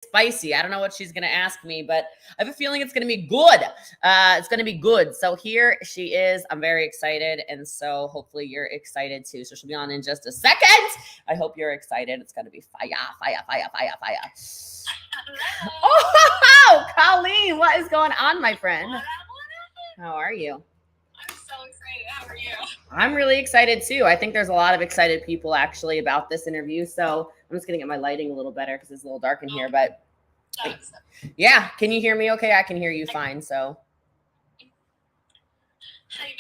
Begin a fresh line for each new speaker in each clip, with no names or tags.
spicy. I don't know what she's going to ask me, but I have a feeling it's going to be good. It's going to be good. So here she is. I'm very excited. And so hopefully you're excited too. So she'll be on in just a second. I hope you're excited. It's going to be fire, fire, fire, fire, fire.
Hello.
Oh, Colleen, what is going on, my friend?
What up?
How are you?
I'm so excited. How are you?
I'm really excited too. I think there's a lot of excited people actually about this interview. So I'm just going to get my lighting a little better because it's a little dark in here. But yeah, can you hear me okay? I can hear you fine. So
how you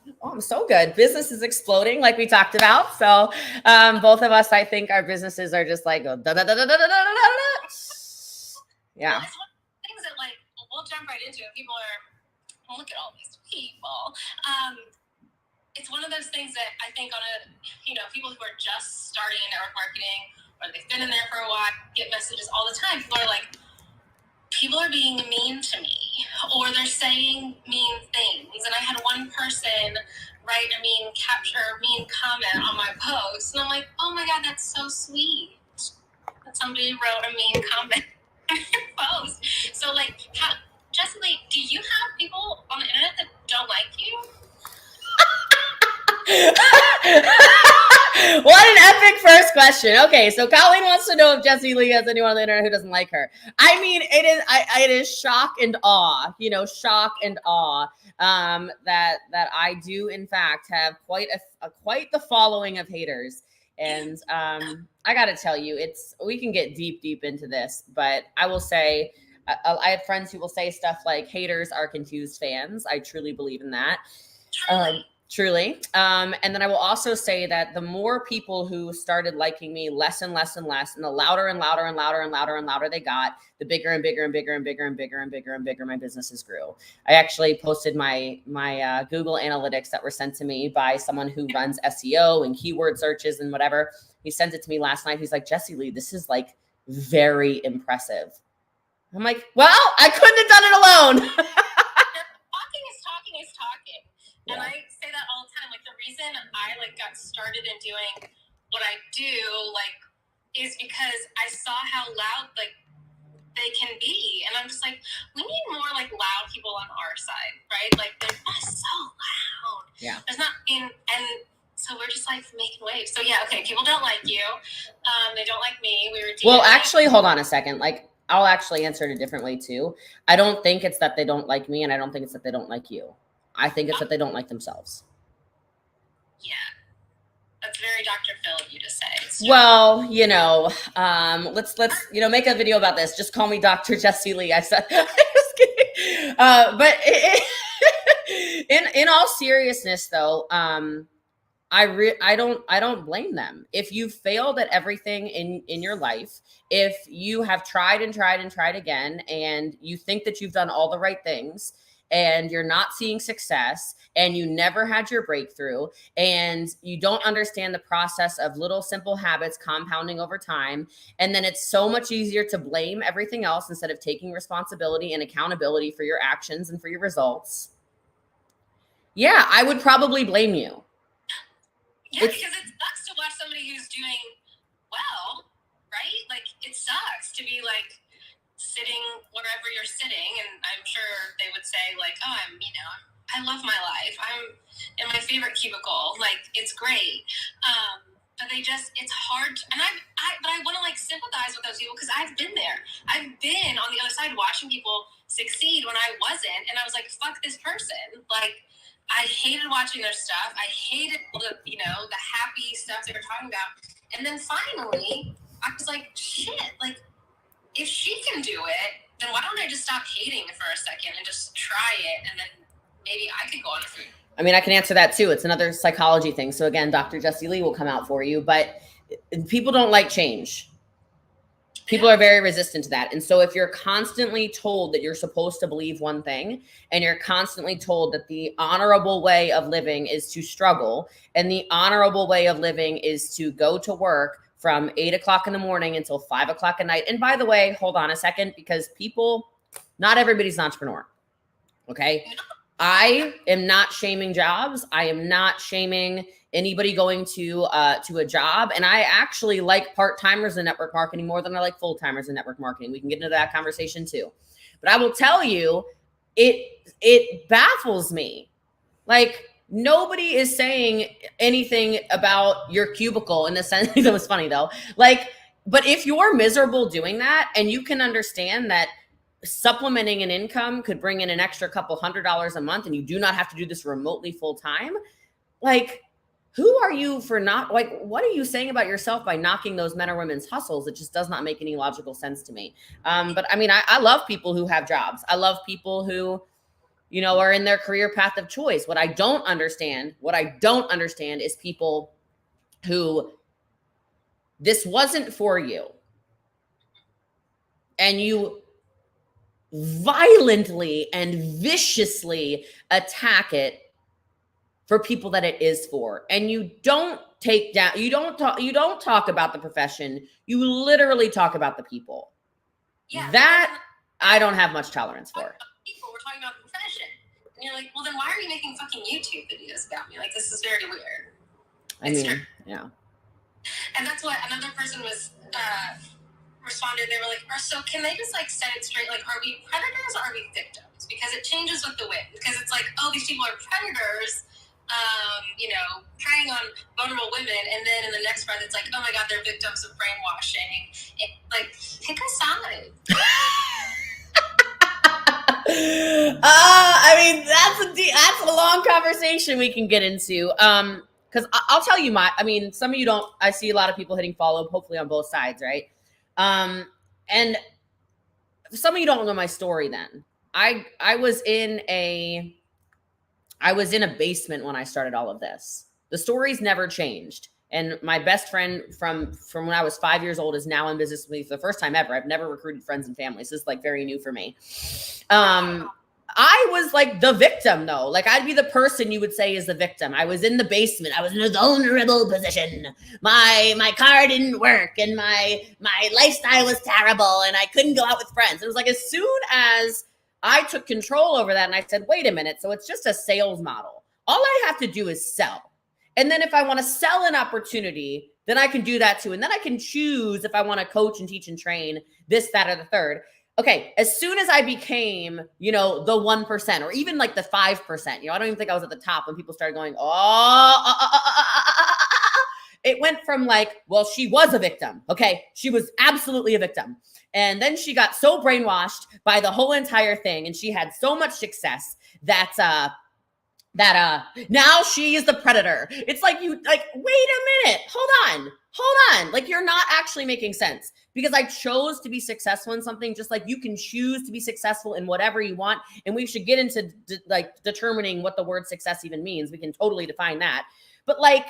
been?
Oh, I'm so good. Business is exploding like we talked about. So both of us, I think our businesses are just like, yeah.
Well, it's one of the things that like, we'll jump right into it. People are, look at all these people. It's one of those things that I think on a, people who are just starting in network marketing or they've been in there for a while, get messages all the time. People are being mean to me or they're saying mean things. And I had one person write a mean comment on my post. And I'm like, oh my God, that's so sweet that somebody wrote a mean comment on your post. So like, Jessica, do you have people on the internet that don't like you?
What an epic first question. Okay, so Colleen wants to know if Jessie Lee has anyone on the internet who doesn't like her. I mean, it is shock and awe, shock and awe that I do in fact have quite the following of haters. And I got to tell you, we can get deep into this, but I will say I have friends who will say stuff like haters are confused fans. I truly believe in that. Truly. And then I will also say that the more people who started liking me less and less and less, and the louder and louder and louder and louder and louder they got, the bigger and bigger and bigger and bigger and bigger and bigger and bigger my businesses grew. I actually posted my Google Analytics that were sent to me by someone who runs SEO and keyword searches and whatever. He sent it to me last night. He's like, Jessie Lee, this is like very impressive. I'm like, well, I couldn't have done it alone.
Talking is talking. Yeah. And I say that all the time. Like the reason I got started in doing what I do, is because I saw how loud they can be. And I'm just like, we need more loud people on our side, right? They're just so loud.
Yeah.
There's not and so we're just making waves. So yeah, okay, people don't like you. They don't like me.
Well, actually, hold on a second. I'll actually answer it a different way too. I don't think it's that they don't like me, and I don't think it's that they don't like you. I think it's that they don't like themselves.
Yeah. That's very Dr. Phil of you to say.
Well, let's make a video about this. Just call me Dr. Jessie Lee. I said, I'm just kidding. But in all seriousness though, I don't blame them. If you failed at everything in your life, if you have tried and tried and tried again, and you think that you've done all the right things, and you're not seeing success, and you never had your breakthrough, and you don't understand the process of little simple habits compounding over time, and then it's so much easier to blame everything else instead of taking responsibility and accountability for your actions and for your results. Yeah, I would probably blame you.
Yeah, because it sucks to watch somebody who's doing well, right? It sucks to be sitting wherever you're sitting, and I'm sure they would say oh, I love my life. I'm in my favorite cubicle. It's great. But it's hard. And but I want to sympathize with those people because I've been there. I've been on the other side watching people succeed when I wasn't. And I was like, fuck this person. I hated watching their stuff. I hated the happy stuff they were talking about. And then finally, I was like, shit, if she can do it, then why don't I just stop hating for a second and just try it, and then maybe I could go on a food.
I mean, I can answer that too. It's another psychology thing. So again, Dr. Jessie Lee will come out for you, but people don't like change. People are very resistant to that. And so if you're constantly told that you're supposed to believe one thing, and you're constantly told that the honorable way of living is to struggle, and the honorable way of living is to go to work from 8 o'clock in the morning until 5 o'clock at night. And by the way, hold on a second, because not everybody's an entrepreneur. Okay. I am not shaming jobs. I am not shaming anybody going to a job. And I actually like part-timers in network marketing more than I like full-timers in network marketing. We can get into that conversation too. But I will tell you, it baffles me. Like, nobody is saying anything about your cubicle in the sense that was funny though. Like, but if you're miserable doing that and you can understand that supplementing an income could bring in an extra couple $100s a month and you do not have to do this remotely full time, like, who are you for not, like, what are you saying about yourself by knocking those men or women's hustles? It just does not make any logical sense to me. But I mean, I love people who have jobs. I love people who, you know, are in their career path of choice. What I don't understand is people who, this wasn't for you and you violently and viciously attack it for people that it is for. And you don't take down, you don't talk about the profession. You literally talk about the people. Yeah, that I don't have much tolerance for.
People, we're talking about the profession. And you're like, well, then why are you making fucking YouTube videos about me? Like, this is very weird.
Yeah.
And that's what another person was responded. They were like, so can they just like set it straight? Like, are we predators or are we victims? Because it changes with the wind. Because it's like, oh, these people are predators, you know, preying on vulnerable women. And then in the next breath, it's like, oh my God, they're victims of brainwashing. Like, pick a side.
I mean, that's a long conversation we can get into. Because I'll tell you some of you don't, I see a lot of people hitting follow, hopefully on both sides, right? And some of you don't know my story then. I was in a basement when I started all of this. The story's never changed. And my best friend from when I was 5 years old is now in business with me for the first time ever. I've never recruited friends and family. This is like very new for me. I was like the victim though. Like, I'd be the person you would say is the victim. I was in the basement. I was in a vulnerable position. My car didn't work and my lifestyle was terrible and I couldn't go out with friends. It was like, as soon as I took control over that and I said, wait a minute, so it's just a sales model. All I have to do is sell. And then if I want to sell an opportunity, then I can do that too. And then I can choose if I want to coach and teach and train this, that, or the third. Okay, as soon as I became, you know, the 1% or even like the 5%, you know, I don't even think I was at the top when people started going, it went from like, well, she was a victim. Okay, she was absolutely a victim. And then she got so brainwashed by the whole entire thing and she had so much success that now she is the predator. It's like, wait a minute, hold on. Like, you're not actually making sense, because I chose to be successful in something, just like you can choose to be successful in whatever you want. And we should get into like determining what the word success even means. We can totally define that. But like,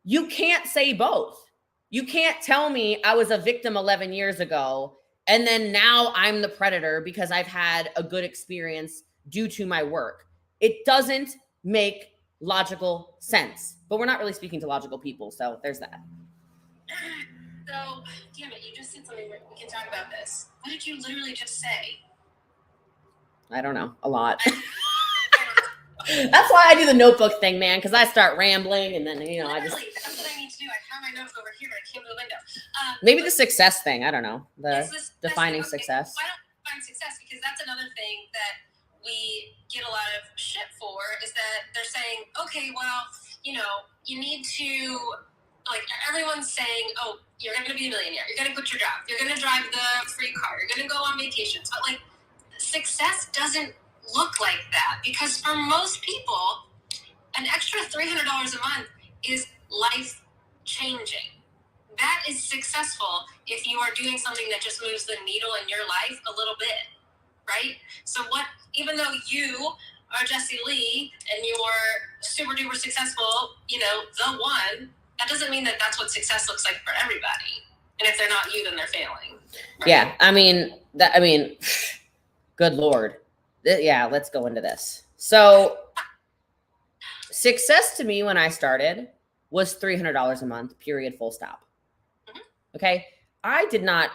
you can't say both. You can't tell me I was a victim 11 years ago and then now I'm the predator because I've had a good experience due to my work. It doesn't make logical sense. But we're not really speaking to logical people, so there's that.
So, damn it, you just said something. We can talk about this. What did you literally just say?
I don't know. A lot. That's why I do the notebook thing, man, because I start rambling and then, you know,
literally, that's what I need to do. I have my notes over here. I came to the window.
Maybe the success thing. I don't know. The defining success.
Why don't we define success? Because that's another thing that we get a lot of shit for, is that they're saying, okay, well, you know, you need to, like, everyone's saying, oh, you're going to be a millionaire. You're going to quit your job. You're going to drive the free car. You're going to go on vacations. But, like, success doesn't look like that, because for most people, an extra $300 a month is life changing. That is successful if you are doing something that just moves the needle in your life a little bit, right? So what, even though you are Jessie Lee and you're super duper successful, you know, the one, that doesn't mean that that's what success looks like for everybody. And if they're not you, then they're failing. Right?
Yeah. I mean, good Lord. Yeah. Let's go into this. So success to me when I started was $300 a month, period, full stop. Okay. I did not,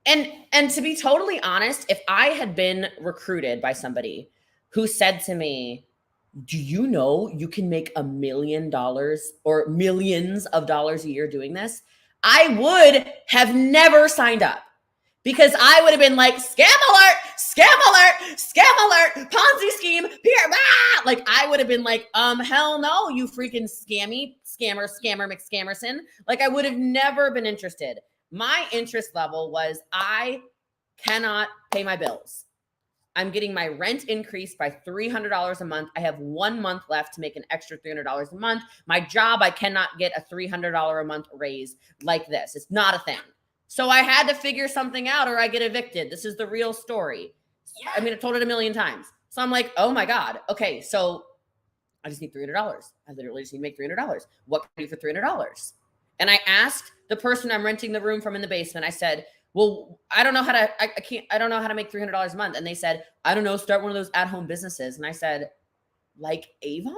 And to be totally honest, if I had been recruited by somebody who said to me, do you know you can make $1 million or millions of dollars a year doing this? I would have never signed up, because I would have been like, scam alert, scam alert, scam alert, Ponzi scheme, like I would have been like, hell no, you freaking scammer, McScammerson. Like I would have never been interested. My interest level was I cannot pay my bills. I'm getting my rent increased by $300 a month. I have 1 month left to make an extra $300 a month. My job, I cannot get a $300 a month raise like this. It's not a thing. So I had to figure something out or I get evicted. This is the real story. I mean, I've told it a million times. So I'm like, oh my God. Okay, so I just need $300. I literally just need to make $300. What can I do for $300? And I asked the person I'm renting the room from in the basement, I said, well, I don't know how to, I don't know how to make $300 a month. And they said, I don't know, start one of those at-home businesses. And I said, like Avon?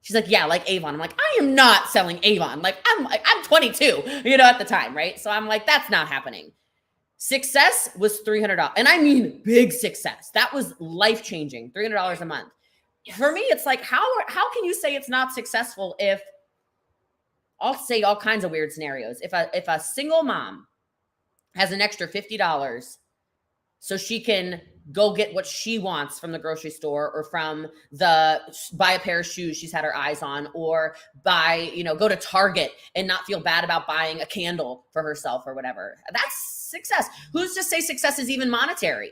She's like, yeah, like Avon. I'm like, I am not selling Avon. Like I'm 22, at the time, right? So I'm like, that's not happening. Success was $300. And I mean, big success. That was life-changing, $300 a month. Yes. For me, it's like, how can you say it's not successful if, I'll say all kinds of weird scenarios. If a single mom has an extra $50 so she can go get what she wants from the grocery store or buy a pair of shoes she's had her eyes on, or go to Target and not feel bad about buying a candle for herself or whatever. That's success. Who's to say success is even monetary,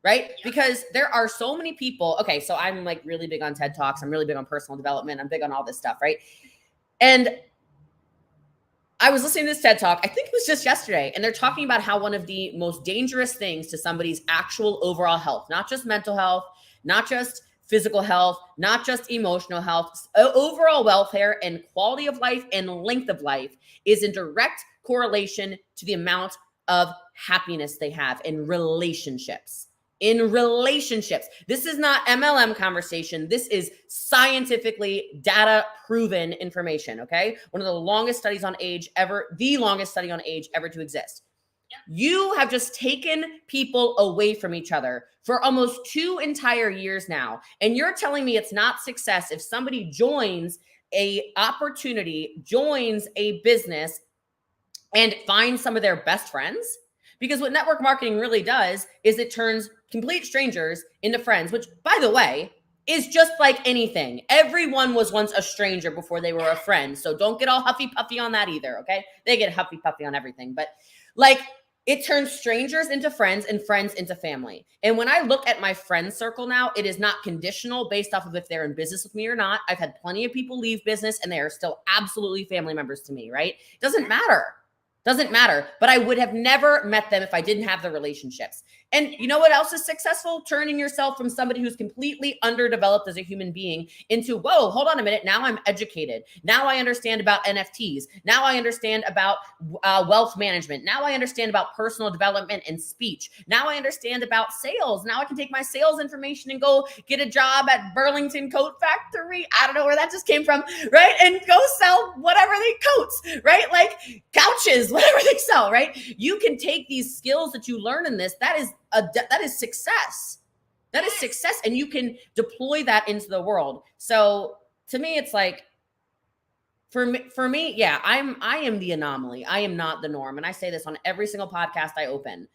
right? Yeah. Because there are so many people. Okay, so I'm like really big on TED Talks. I'm really big on personal development. I'm big on all this stuff, right? And I was listening to this TED Talk, I think it was just yesterday, and they're talking about how one of the most dangerous things to somebody's actual overall health, not just mental health, not just physical health, not just emotional health, overall welfare and quality of life and length of life, is in direct correlation to the amount of happiness they have in relationships. This is not MLM conversation. This is scientifically data proven information, okay? One of the longest studies on age ever, the longest study on age ever to exist. Yeah. You have just taken people away from each other for almost 2 entire years now. And you're telling me it's not success if somebody joins a opportunity, joins a business, and finds some of their best friends? Because what network marketing really does is it turns complete strangers into friends, which, by the way, is just like anything. Everyone was once a stranger before they were a friend. So don't get all huffy puffy on that either, okay? They get huffy puffy on everything. But it turns strangers into friends and friends into family. And when I look at my friend circle now, it is not conditional based off of if they're in business with me or not. I've had plenty of people leave business and they are still absolutely family members to me, right? It doesn't matter. But I would have never met them if I didn't have the relationships. And you know what else is successful? Turning yourself from somebody who's completely underdeveloped as a human being into, whoa, hold on a minute. Now I'm educated. Now I understand about NFTs. Now I understand about wealth management. Now I understand about personal development and speech. Now I understand about sales. Now I can take my sales information and go get a job at Burlington Coat Factory. I don't know where that just came from, right? And go sell whatever coats, right? Like couches, whatever they sell, right? You can take these skills that you learn in this. That is success. That is success. And you can deploy that into the world. So to me, it's like, for me, yeah, I am the anomaly. I am not the norm. And I say this on every single podcast I open.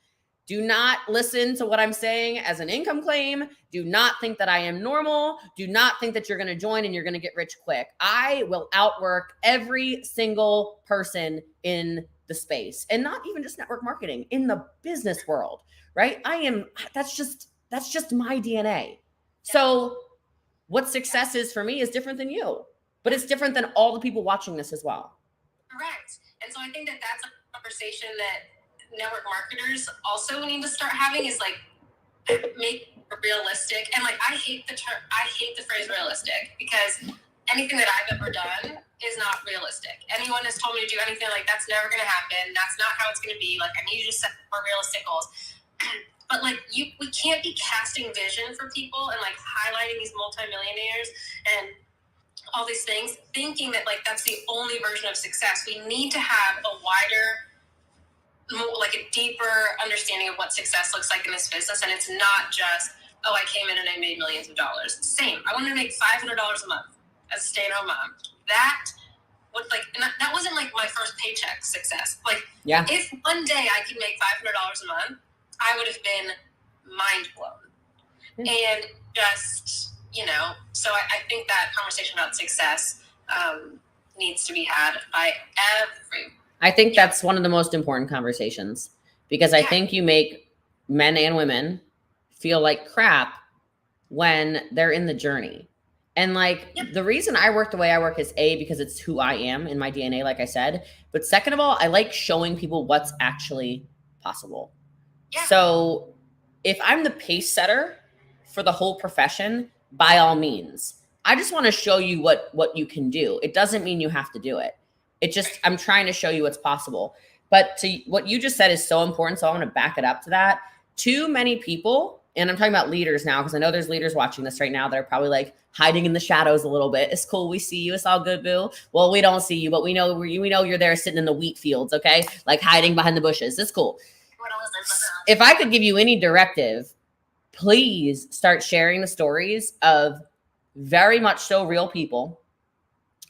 Do not listen to what I'm saying as an income claim. Do not think that I am normal. Do not think that you're going to join and you're going to get rich quick. I will outwork every single person in the space, and not even just network marketing, in the business world, right? That's just my DNA. So what success is for me is different than you, but it's different than all the people watching this as well.
Correct. And so I think that that's a conversation that network marketers also need to start having, is like, make realistic. And like, I hate the phrase realistic, because anything that I've ever done is not realistic. Anyone has told me to do anything, like, that's never going to happen. That's not how it's going to be. Like, I need you to set more realistic goals. But like, we can't be casting vision for people and like highlighting these multimillionaires and all these things, thinking that like that's the only version of success. We need to have a wider, like a deeper understanding of what success looks like in this business. And it's not just, oh, I came in and I made millions of dollars. Same. I wanted to make $500 a month as a stay-at-home mom. That would and that wasn't like my first paycheck success. Like, if one day I could make $500 a month, I would have been mind blown. And just, so I think that conversation about success needs to be had by everyone.
I think that's one of the most important conversations, because I think you make men and women feel like crap when they're in the journey. And the reason I work the way I work is because it's who I am in my DNA, like I said. But second of all, I like showing people what's actually possible. Yeah. So if I'm the pace setter for the whole profession, by all means, I just want to show you what you can do. It doesn't mean you have to do it. It just, I'm trying to show you what's possible. But to what you just said is so important. So I want to back it up to that. Too many people, and I'm talking about leaders now, because I know there's leaders watching this right now that are probably hiding in the shadows a little bit. It's cool. We see you. It's all good, boo. Well, we don't see you, but we know you're there sitting in the wheat fields. Okay. Hiding behind the bushes. It's cool. If I could give you any directive, please start sharing the stories of very much so real people.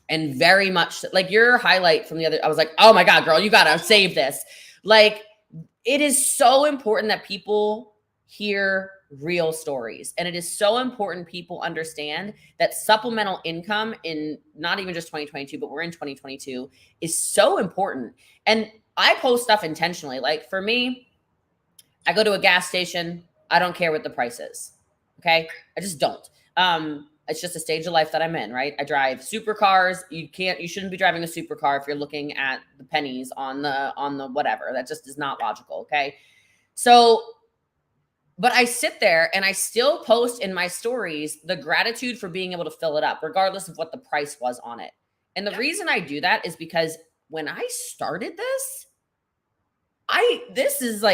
And very much your highlight from the other, I was like, oh my God, girl, you got to save this. It is so important that people hear real stories. And it is so important people understand that supplemental income in not even just 2022, but we're in 2022 is so important. And I post stuff intentionally. For me, I go to a gas station. I don't care what the price is. Okay. I just don't. It's just a stage of life that I'm in, right? I drive supercars. You shouldn't be driving a supercar if you're looking at the pennies on the whatever. That just is not logical. Okay. So, but I sit there and I still post in my stories the gratitude for being able to fill it up, regardless of what the price was on it. And the reason I do that is because when I started this, this is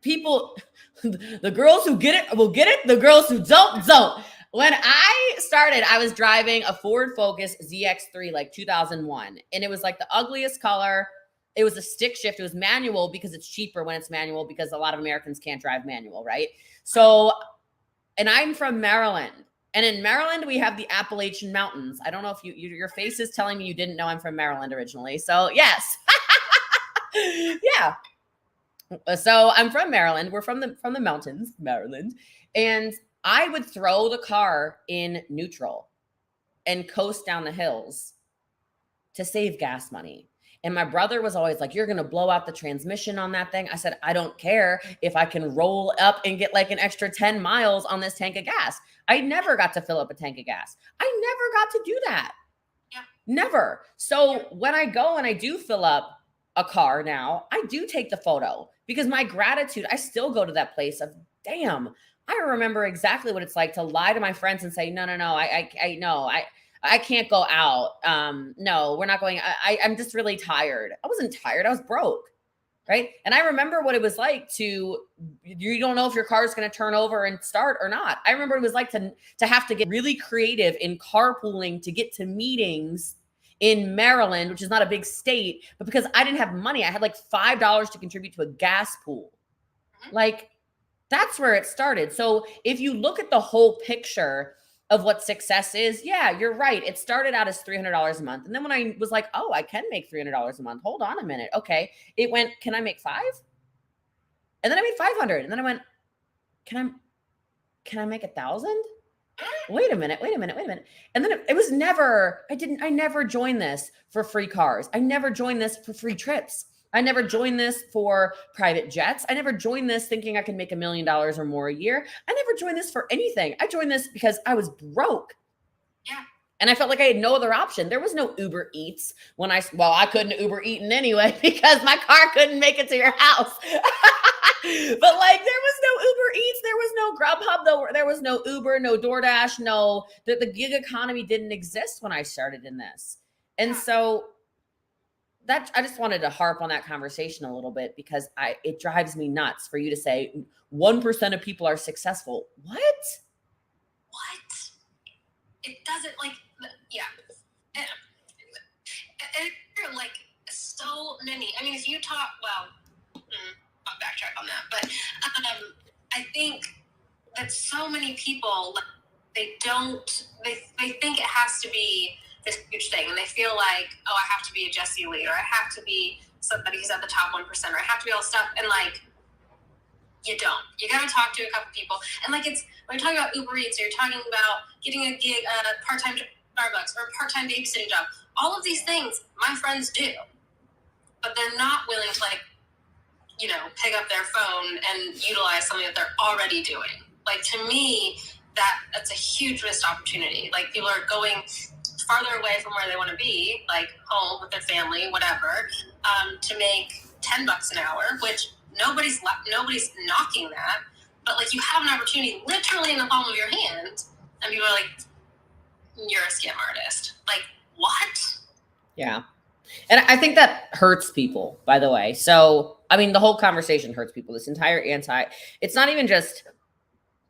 people, the girls who get it will get it. The girls who don't. When I started, I was driving a Ford Focus ZX3, 2001. And it was the ugliest color. It was a stick shift. It was manual because it's cheaper when it's manual, because a lot of Americans can't drive manual, right? So, and I'm from Maryland. And in Maryland, we have the Appalachian Mountains. I don't know if your face is telling me you didn't know I'm from Maryland originally. So yes. Yeah. So I'm from Maryland. We're from the mountains, Maryland. And I would throw the car in neutral and coast down the hills to save gas money. And my brother was always like, you're going to blow out the transmission on that thing. I said, I don't care if I can roll up and get an extra 10 miles on this tank of gas. I never got to fill up a tank of gas. I never got to do that. Yeah. Never. So when I go and I do fill up a car now, I do take the photo, because my gratitude, I still go to that place of, damn, I remember exactly what it's like to lie to my friends and say, no, I can't go out. No, we're not going. I'm just really tired. I wasn't tired. I was broke. Right. And I remember what it was like you don't know if your car is going to turn over and start or not. I remember what it was like to have to get really creative in carpooling to get to meetings in Maryland, which is not a big state, but because I didn't have money, I had $5 to contribute to a gas pool. That's where it started. So if you look at the whole picture of what success is, yeah, you're right. It started out as $300 a month. And then when I was like, oh, I can make $300 a month. Hold on a minute. Okay. It went, can I make $5? And then I made 500. And then I went, can I make 1,000? Wait a minute. And then it was never, I never joined this for free cars. I never joined this for free trips. I never joined this for private jets. I never joined this thinking I could make $1 million or more a year. I never joined this for anything. I joined this because I was broke. Yeah. And I felt like I had no other option. There was no Uber Eats I couldn't Uber Eaten anyway because my car couldn't make it to your house. But there was no Uber Eats. There was no Grubhub. There was no Uber, no DoorDash, the gig economy didn't exist when I started in this. And so I just wanted to harp on that conversation a little bit, because it drives me nuts for you to say 1% of people are successful. What?
It doesn't yeah. And so many. I mean, if you talk, on that. But I think that so many people, they think it has to be this huge thing, and they feel like, oh, I have to be a Jessie Lee, or I have to be somebody who's at the top 1%, or I have to be all stuff, and like, you don't. You got to talk to a couple people, and like, it's when you're talking about Uber Eats, or you're talking about getting a gig, a part-time job at Starbucks, or a part-time babysitting job. All of these things my friends do, but they're not willing to, like, you know, pick up their phone and utilize something that they're already doing. Like, to me, that's a huge missed opportunity. Like, people are going farther away from where they want to be, like home with their family, whatever, to make $10 an hour, which nobody's knocking that, but like, you have an opportunity literally in the palm of your hand, and people are like, you're a scam artist. Like, what?
Yeah. And I think that hurts people, by the way. So, I mean, the whole conversation hurts people. This entire it's not even just,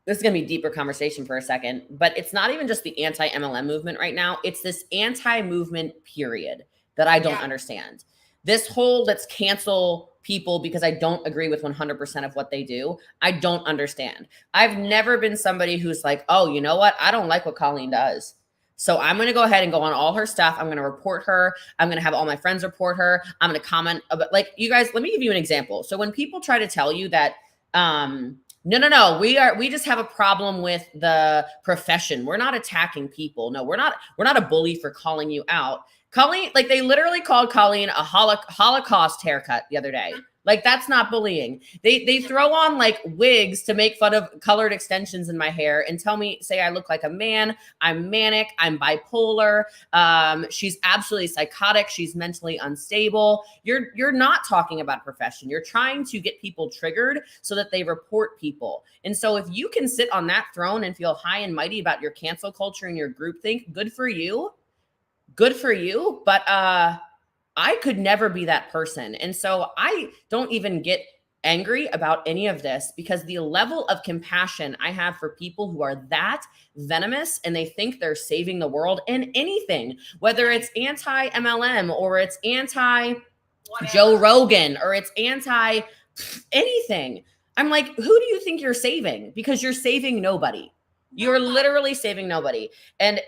this is going to be a deeper conversation for a second, but it's not even just the anti-MLM movement right now. It's this anti-movement period that I don't understand. This whole let's cancel people because I don't agree with 100% of what they do. I don't understand. I've never been somebody who's like, oh, you know what? I don't like what Colleen does. So I'm going to go ahead and go on all her stuff. I'm going to report her. I'm going to have all my friends report her. I'm going to comment about, like, you guys, let me give you an example. So when people try to tell you that, no, we just have a problem with the profession. We're not attacking people. No, we're not a bully for calling you out. Colleen, like, they literally called Colleen a Holocaust haircut the other day. Like, that's not bullying. They throw on like wigs to make fun of colored extensions in my hair and say I look like a man. I'm manic. I'm bipolar. She's absolutely psychotic. She's mentally unstable. You're not talking about profession. You're trying to get people triggered so that they report people. And so if you can sit on that throne and feel high and mighty about your cancel culture and your groupthink, good for you. Good for you. But I could never be that person. And so I don't even get angry about any of this, because the level of compassion I have for people who are that venomous and they think they're saving the world in anything, whether it's anti-MLM or it's anti-Joe Rogan or it's anti-anything. I'm like, who do you think you're saving? Because you're saving nobody. You're literally saving nobody. And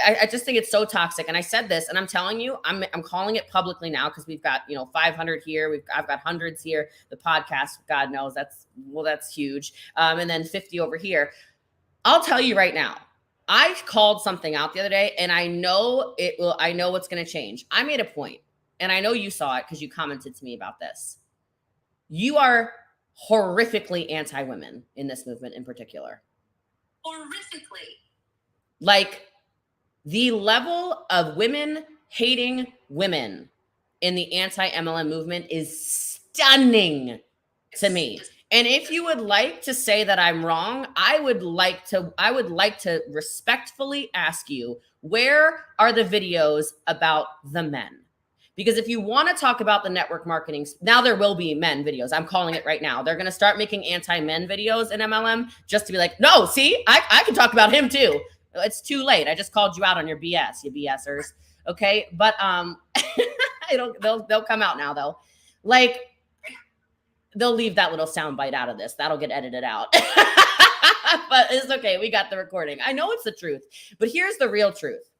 I just think it's so toxic. And I said this, and I'm telling you, I'm calling it publicly now, because we've got, 500 here. I've got hundreds here. The podcast, God knows, that's huge. And then 50 over here. I'll tell you right now, I called something out the other day, and I know what's going to change. I made a point, and I know you saw it because you commented to me about this. You are horrifically anti-women in this movement in particular.
Horrifically.
Like, the level of women hating women in the anti-MLM movement is stunning to me. And if you would like to say that I'm wrong, I would like to respectfully ask you, where are the videos about the men? Because if you want to talk about the network marketing, now there will be men videos. I'm calling it right now. They're going to start making anti-men videos in MLM just to be like, no, see, I can talk about him too. It's too late. I just called you out on your BS, you BSers. Okay. But, they'll come out now though. Like, they'll leave that little sound bite out of this. That'll get edited out. But it's okay. We got the recording. I know it's the truth, but here's the real truth.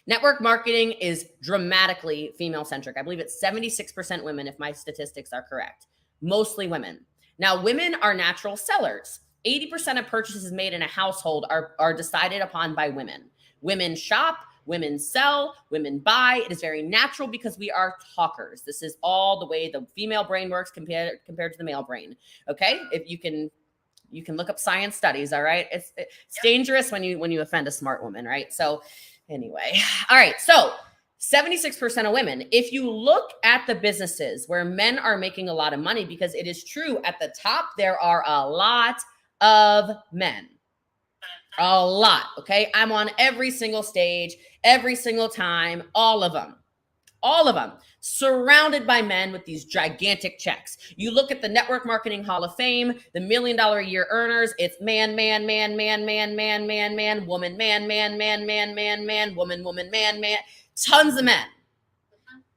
Network marketing is dramatically female centric. I believe it's 76% women, if my statistics are correct. Mostly women. Now, women are natural sellers. 80% of purchases made in a household are decided upon by women. Women shop, women sell, women buy. It is very natural because we are talkers. This is all the way the female brain works compared to the male brain. Okay? If you can look up science studies, all right? It's dangerous when you offend a smart woman, right? So anyway, all right. So 76% of women. If you look at the businesses where men are making a lot of money, because it is true, at the top, there are a lot of men. A lot. Okay. I'm on every single stage, every single time, all of them, surrounded by men with these gigantic checks. You look at the Network Marketing Hall of Fame, the $1 million a year earners, it's man, man, man, man, man, man, man, man, woman, man, man, man, man, man, man, woman, woman, man, man, tons of men.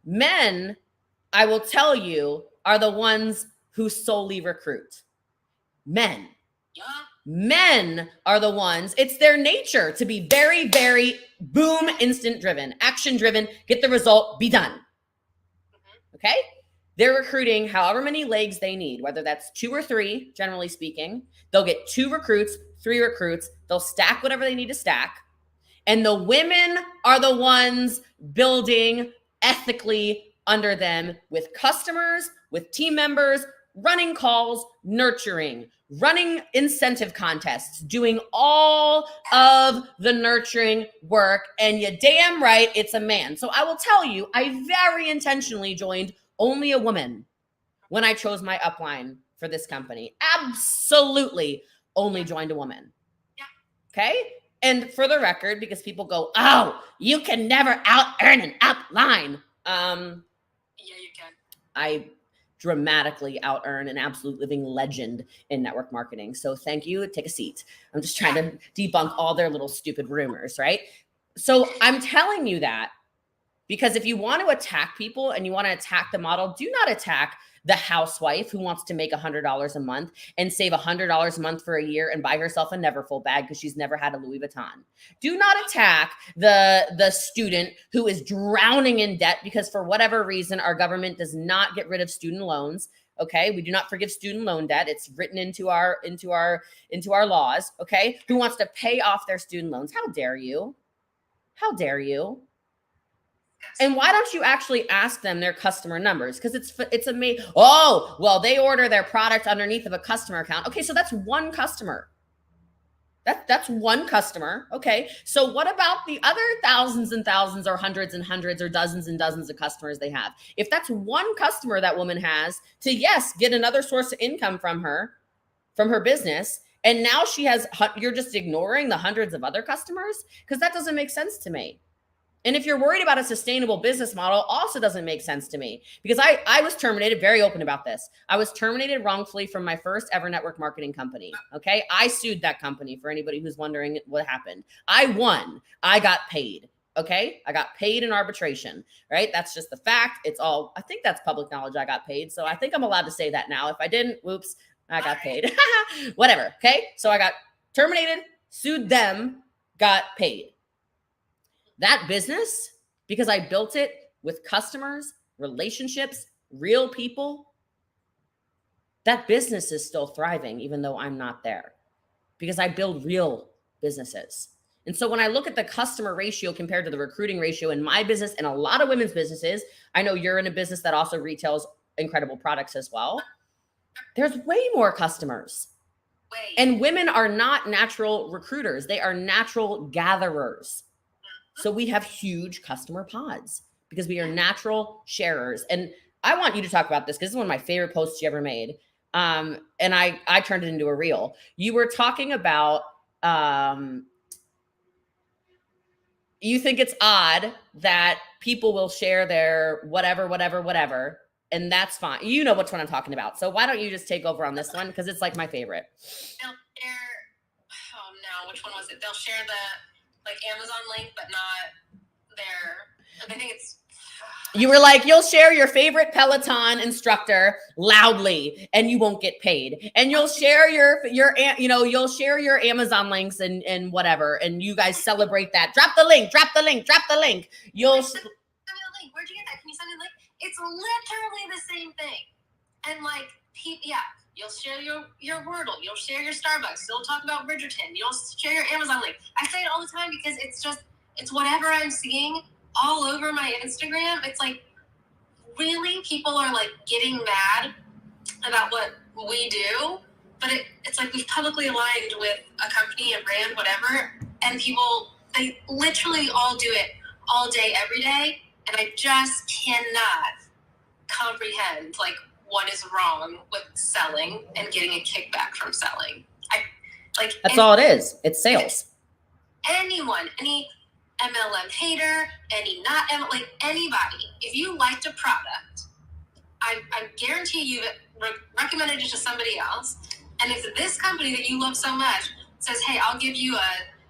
Men, I will tell you, are the ones who solely recruit? Men.
Yeah.
Men are the ones, it's their nature to be very, very boom, instant driven, action driven, get the result, be done. Okay? They're recruiting however many legs they need, whether that's 2 or 3, generally speaking. They'll get 2 recruits, 3 recruits. They'll stack whatever they need to stack. And the women are the ones building ethically under them with customers, with team members, running calls, nurturing, running incentive contests, doing all of the nurturing work. And you damn right, it's a man. So I will tell you, I very intentionally joined only a woman when I chose my upline for this company. Absolutely only joined a woman. Okay? And for the record, because people go, oh, you can never out earn an upline.
Yeah, you can.
I dramatically out earn an absolute living legend in network marketing. So thank you. Take a seat. I'm just trying to debunk all their little stupid rumors, right? So I'm telling you that because if you want to attack people and you want to attack the model, do not attack the housewife who wants to make $100 a month and save $100 a month for a year and buy herself a Neverfull bag because she's never had a Louis Vuitton. Do not attack the student who is drowning in debt because for whatever reason, our government does not get rid of student loans. Okay. We do not forgive student loan debt. It's written into our laws. Okay. Who wants to pay off their student loans? How dare you? How dare you? And why don't you actually ask them their customer numbers? Because it's amazing. Oh, well, they order their product underneath of a customer account. Okay, so that's one customer. That's one customer. Okay, so what about the other thousands and thousands or hundreds and hundreds or dozens and dozens of customers they have? If that's one customer that woman has to, yes, get another source of income from her business, and now you're just ignoring the hundreds of other customers? Because that doesn't make sense to me. And if you're worried about a sustainable business model, also doesn't make sense to me because I was terminated, very open about this. I was terminated wrongfully from my first ever network marketing company. Okay. I sued that company for anybody who's wondering what happened. I won. I got paid. Okay. I got paid in arbitration, right? That's just the fact. I think that's public knowledge. I got paid. So I think I'm allowed to say that now. If I didn't, whoops, I got paid. Whatever. Okay. So I got terminated, sued them, got paid. That business, because I built it with customers, relationships, real people, that business is still thriving, even though I'm not there, because I build real businesses. And so when I look at the customer ratio compared to the recruiting ratio in my business and a lot of women's businesses, I know you're in a business that also retails incredible products as well. There's way more customers. And women are not natural recruiters. They are natural gatherers. So we have huge customer pods because we are natural sharers. And I want you to talk about this because this is one of my favorite posts you ever made. And I turned it into a reel. You were talking about, you think it's odd that people will share their whatever, and that's fine. You know which one I'm talking about. So why don't you just take over on this one? Because it's like my favorite.
They'll share, oh no, which one was it? They'll share the Amazon link, but not I think it's.
You were like, you'll share your favorite Peloton instructor loudly and you won't get paid. And you'll share you'll share your Amazon links and whatever. And you guys celebrate that. Drop the link. You'll
send me a link. Where'd you get that? Can you send me a link? It's literally the same thing. And you'll share your Wordle. You'll share your Starbucks. You'll talk about Bridgerton. You'll share your Amazon link. I say it all the time because it's whatever I'm seeing all over my Instagram. It's like, really, people are like getting mad about what we do, but it's like we've publicly aligned with a company, a brand, whatever, and they literally all do it all day, every day, and I just cannot comprehend what is wrong with selling and getting a kickback from selling.
That's all it is. It's sales.
Anyone, any MLM hater, anybody, if you liked a product, I guarantee you recommended it to somebody else. And if this company that you love so much says, hey, I'll give you a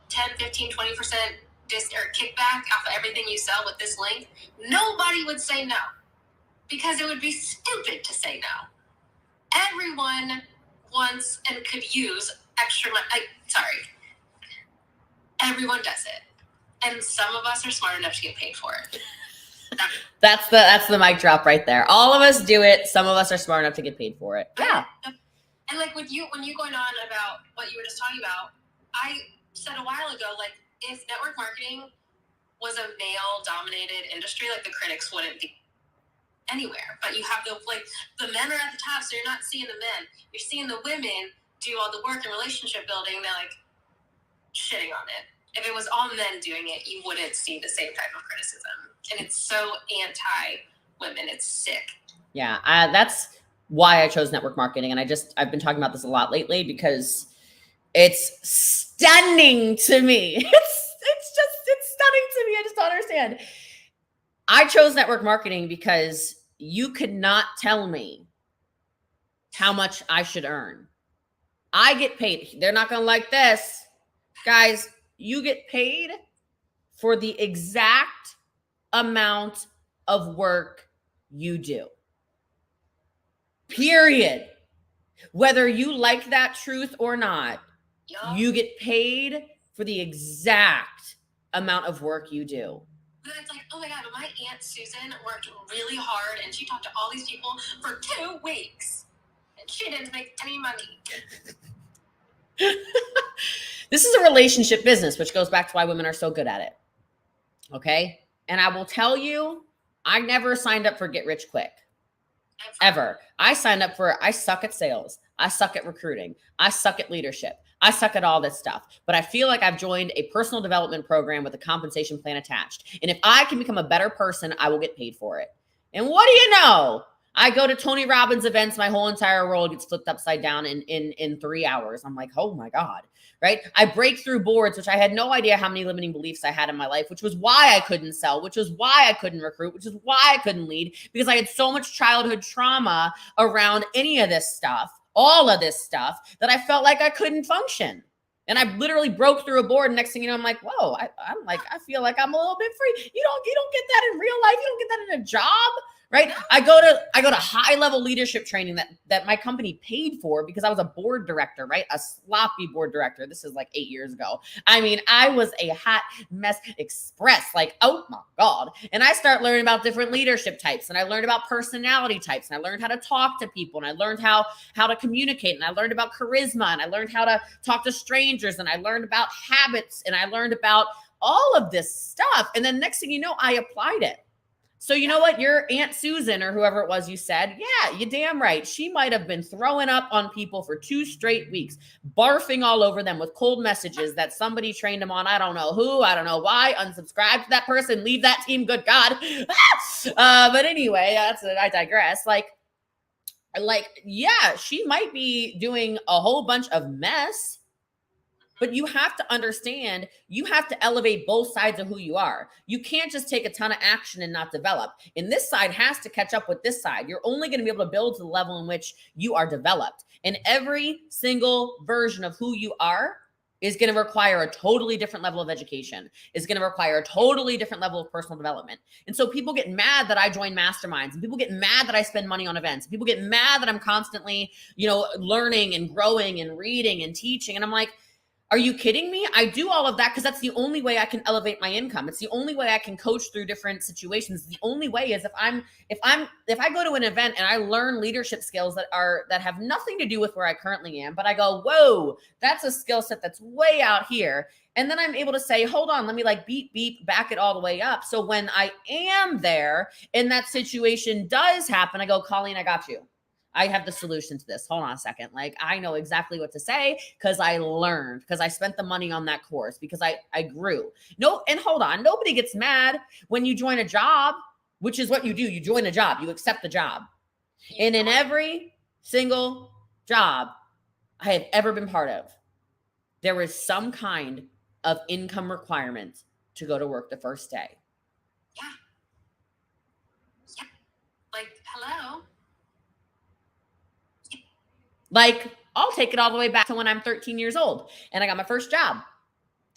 10, 15, 20% or kickback off of everything you sell with this link, nobody would say no. Because it would be stupid to say no. everyone wants and could use extra money. Everyone does it. And some of us are smart enough to get paid for it.
That's the mic drop right there. All of us do it. Some of us are smart enough to get paid for it. Yeah.
And like when you going on about what you were just talking about, I said a while ago, like if network marketing was a male dominated industry, like the critics wouldn't be anywhere. But you have the men are at the top, so you're not seeing the men. You're seeing the women do all the work and relationship building. They're like shitting on it. If it was all men doing it, you wouldn't see the same type of criticism. And it's so anti-women. It's sick.
Yeah, that's why I chose network marketing. And I've been talking about this a lot lately because it's stunning to me. It's stunning to me. I just don't understand. I chose network marketing because you could not tell me how much I should earn. I get paid. They're not going to like this. Guys, you get paid for the exact amount of work you do. Period. Whether you like that truth or not, you get paid for the exact amount of work you do.
But it's like, oh my God, my Aunt Susan worked really hard and she talked to all these people for 2 weeks and she didn't make any money.
This is a relationship business, which goes back to why women are so good at it. Okay. And I will tell you, I never signed up for get rich quick. Ever. I signed up for, I suck at sales. I suck at recruiting. I suck at leadership. I suck at all this stuff. But I feel like I've joined a personal development program with a compensation plan attached. And if I can become a better person, I will get paid for it. And what do you know? I go to Tony Robbins events. My whole entire world gets flipped upside down in 3 hours. I'm like, oh my God, right? I break through boards, which I had no idea how many limiting beliefs I had in my life, which was why I couldn't sell, which was why I couldn't recruit, which is why I couldn't lead, because I had so much childhood trauma around any of this stuff, all of this stuff, that I felt like I couldn't function. And I literally broke through a board. And next thing you know, I'm like, whoa, I feel like I'm a little bit free. You don't get that in real life. You don't get that in a job. Right? I go to high level leadership training that my company paid for because I was a board director, right? A sloppy board director. This is like 8 years ago. I mean, I was a hot mess express, like, oh my God. And I start learning about different leadership types, and I learned about personality types, and I learned how to talk to people, and I learned how to communicate, and I learned about charisma, and I learned how to talk to strangers, and I learned about habits, and I learned about all of this stuff. And then next thing you know, I applied it. So you know what? Your Aunt Susan or whoever it was you said, yeah, you damn right. She might have been throwing up on people for 2 straight weeks, barfing all over them with cold messages that somebody trained them on. I don't know who, I don't know why. Unsubscribe to that person, leave that team, good God. But anyway, that's it. I digress. Like, yeah, she might be doing a whole bunch of mess. But you have to understand, you have to elevate both sides of who you are. You can't just take a ton of action and not develop. And this side has to catch up with this side. You're only going to be able to build to the level in which you are developed. And every single version of who you are is going to require a totally different level of education, is going to require a totally different level of personal development. And so people get mad that I join masterminds, and people get mad that I spend money on events. People get mad that I'm constantly, learning and growing and reading and teaching. And I'm like, are you kidding me? I do all of that because that's the only way I can elevate my income. It's the only way I can coach through different situations. The only way is if I go to an event and I learn leadership skills that have nothing to do with where I currently am, but I go, whoa, that's a skill set that's way out here. And then I'm able to say, hold on, let me beep, back it all the way up. So when I am there and that situation does happen, I go, Colleen, I got you. I have the solution to this. Hold on a second. Like, I know exactly what to say because I learned, because I spent the money on that course, because I grew. No, and hold on. Nobody gets mad when you join a job, which is what you do. You join a job, you accept the job. And in every single job I have ever been part of, there is some kind of income requirement to go to work the first day.
Yeah. Like, hello.
Like, I'll take it all the way back to when I'm 13 years old and I got my first job.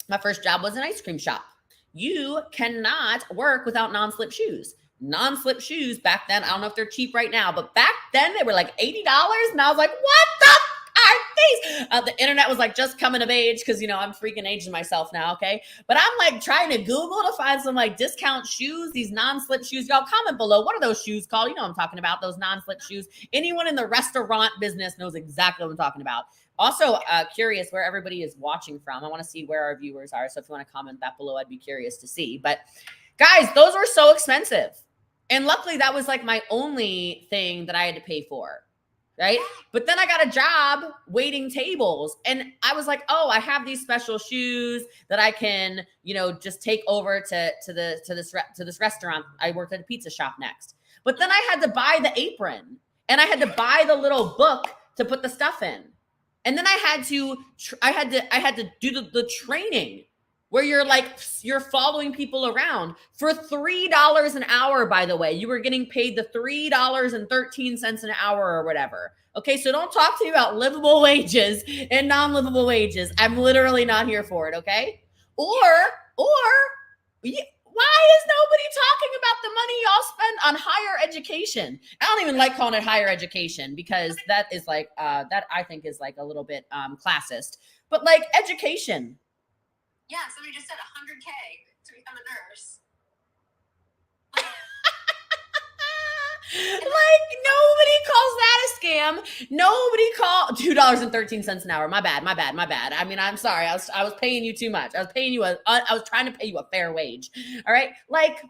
My first job was an ice cream shop. You cannot work without non-slip shoes. non-slip shoes back then. I don't know if they're cheap right now, but back then they were like $80. And I was like, what the are these? The internet was like just coming of age because, I'm freaking aging myself now, okay? But I'm like trying to Google to find some like discount shoes, these non-slip shoes. Y'all comment below. What are those shoes called? You know what I'm talking about, those non-slip shoes. Anyone in the restaurant business knows exactly what I'm talking about. Also, curious where everybody is watching from. I want to see where our viewers are. So if you want to comment that below, I'd be curious to see. But guys, those were so expensive. And luckily that was like my only thing that I had to pay for. Right. But then I got a job waiting tables and I was like, oh, I have these special shoes that I can, just take over to this restaurant. I worked at a pizza shop next. But then I had to buy the apron and I had to buy the little book to put the stuff in. And then I had to do the training where you're following people around for $3 an hour. By the way, you were getting paid the $3.13 an hour or whatever. Okay. So don't talk to me about livable wages and non-livable wages. I'm literally not here for it. Okay. Why is nobody talking about the money y'all spend on higher education? I don't even like calling it higher education because that is like, that I think is like a little bit classist, but like education.
Yeah, somebody just said $100K to become a nurse.
Like nobody calls that a scam. Nobody called $2.13 an hour. My bad. I mean, I'm sorry. I was paying you too much. I was trying to pay you a fair wage. All right. Like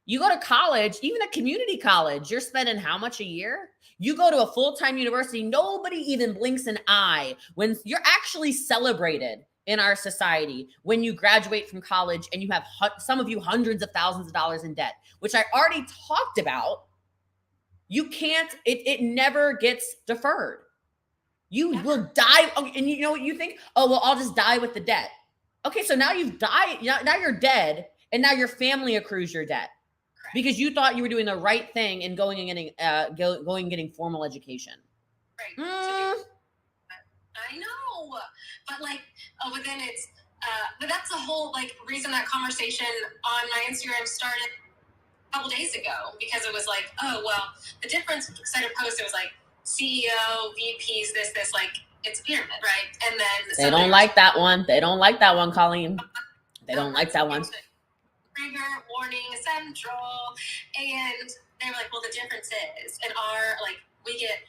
you go to college, even a community college, you're spending how much a year? You go to a full-time university. Nobody even blinks an eye when you're actually celebrated in our society when you graduate from college and you have some of you hundreds of thousands of dollars in debt, which I already talked about. You can't, it never gets deferred. You will die. And you know what you think? Oh, well, I'll just die with the debt. Okay. So now you've died. Now you're dead. And now your family accrues your debt because you thought you were doing the right thing and going and getting formal education.
Right. I know, but like, but then it's, but that's the whole like reason that conversation on my Instagram started a couple days ago, because it was like, oh, well, the difference, because I post, it was like CEO, VPs, this, like, it's a pyramid, right? And then
they don't like that one. They don't like that one, Colleen. They don't like that one.
Trigger warning central, and they were like, well, the difference is, in our, like, we get